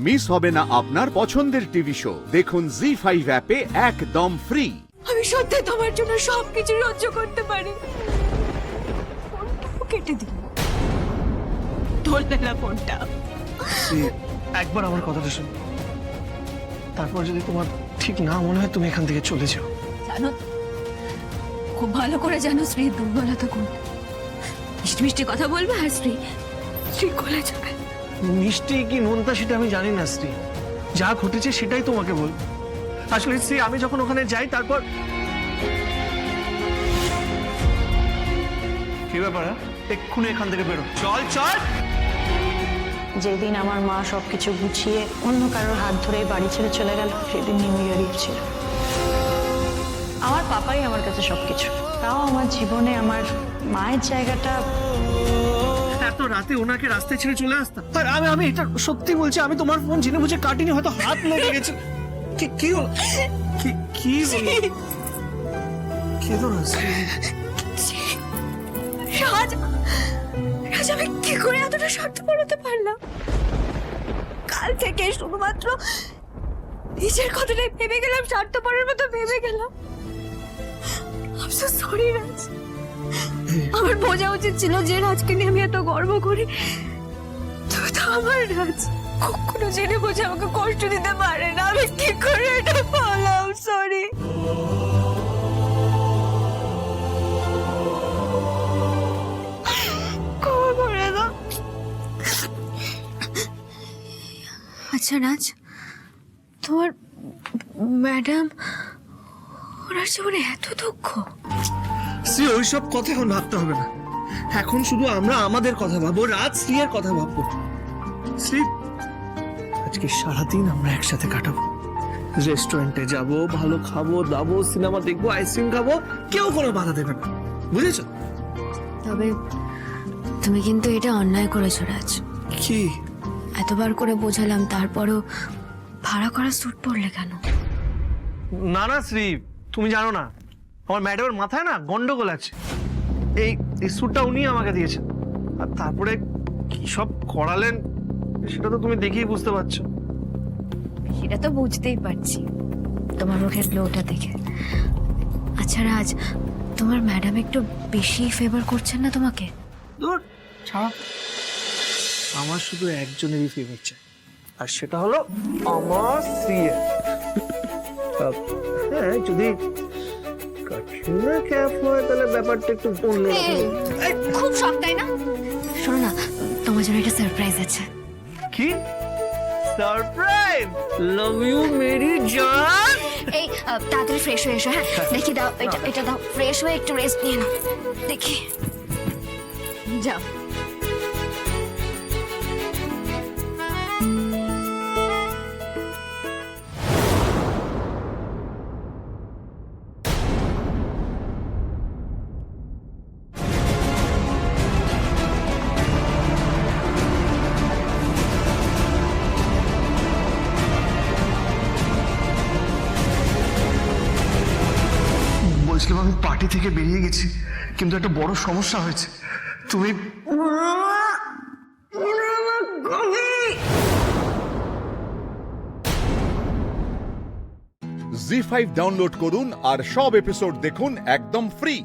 Miss হবে না আপনার পছন্দের টিভি শো। দেখুন জি5 অ্যাপে একদম ফ্রি। আমি সত্যি তোমার জন্য সবকিছু সহ্য করতে পারি। ফোনটাও কেটে দিল, ধরলে না ফোনটা। একবার আমার কথাটা শোনো, তারপর যদি তোমার ঠিক না মনে হয় তুমি এখান থেকে চলে যাও। জানো, খুব ভালো করে জানো শ্রীর দুর্বলতা কোন। মিষ্টি মিষ্টি কথা বলবে আর শ্রী গলে যাবে। মিষ্টি কি নোনতা সেটা আমি জানি না শ্রী, যা ঘটেছে সেটাই তোমাকে বল। আসলে শ্রী, আমি যখন ওখানে যাই তারপর কি ব্যাপার? এক্ষুনি এখান থেকে বেরো, চল চল। যেদিন আমার মা সবকিছু গুছিয়ে অন্য কারোর হাত ধরে বাড়ি ছেড়ে চলে গেল, সেদিন নিউ ইয়ার ইভ ছিল। আমার পাপাই আমার কাছে সবকিছু, তাও আমার জীবনে আমার মায়ের জায়গাটা। এত রাতে ওনাকে রাস্তায় ছেড়ে চলে আসতাম? আর আমি এটা সত্যি বলছি, আমি তোমার ফোন জেনে বুঝে কাটিনি, হয়তো হাত লেগে গেছে। কি হলো? কি হলো? কেঁদো না শ্রী। রাজ, আমি কি করে এতটা স্বার্থপর হতে পারলাম? কাল থেকে শুধুমাত্র নিজের কথাটাই ভেবে গেলাম, স্বার্থপরের মতো ভেবে গেলাম। I'm so sorry, রাজ। আমার বোঝা উচিত ছিল যে রাজকে নিয়ে আমি এত গর্ব করি। তুমি তো আমার রাজ, কখনো জেনে বুঝে আমাকে কষ্ট দিতে পারে না। আমি কি করে এটা বললাম? সরি। আচ্ছা রাজ, তোমার ম্যাডাম ওনার জীবনে এত দুঃখ? শ্রী, ওইসব কথা এখন ভাবতে হবে না। এখন শুধু আমরা আমাদের কথা ভাববো, রাজ শ্রী এর কথা ভাববো। শ্রী, আজকে সারাদিন আমরা একসাথে কাটাবো। রেস্টুরেন্টে যাব, ভালো খাবো দাবো, সিনেমা দেখবো, আইসক্রিম খাবো, কেউ কোনো বাধা দেবে না, বুঝেছো? তবে তুমি কিন্তু এটা অন্যায় করেছো রাজ। কি? এতবার করে বোঝালাম, তারপরও ভাড়া করা স্যুট পরলে কেন? না না শ্রী, তুমি জানো না আমার ম্যাডামের মাথায় না গন্ডগোল আছে। এই স্যুটটা উনি আমাকে দিয়েছেন, আর তারপরে কি সব করালেন সেটা তো তুমি দেখেই বুঝতে পারছো। সেটা তো বুঝতেই পারছি তোমার মুখের গ্লোটা দেখে। আচ্ছা রাজ, তোমার ম্যাডাম একটু বেশি ফেভার করছেন না তোমাকে? দূর ছাড়, আমার শুধু একজনেরই ফেভার চাই, আর সেটা হলো আমার সিএ। হ্যাঁ, যদি কাটরিনা ক্যাফ হয় তাহলে ব্যাপারটা একটু অন্যরকম। খুব শখ, তাই না? শোনো না, তোমার জন্য একটা সারপ্রাইজ আছে। কি সারপ্রাইজ? লাভ ইউ মেরি জান। এই তাড়াতাড়ি ফ্রেশ হয়ে এসো। হ্যাঁ, দেখি দাও, এটা দাও, ফ্রেশ হয়ে একটু রেস্ট নিয়ে নাও। দেখি, যাও। বলছিলাম আমি পার্টি থেকে বেরিয়ে গেছি, কিন্তু একটা বড় সমস্যা হয়েছে। তুমি জি5 ডাউনলোড করুন আর সব এপিসোড দেখুন একদম ফ্রি।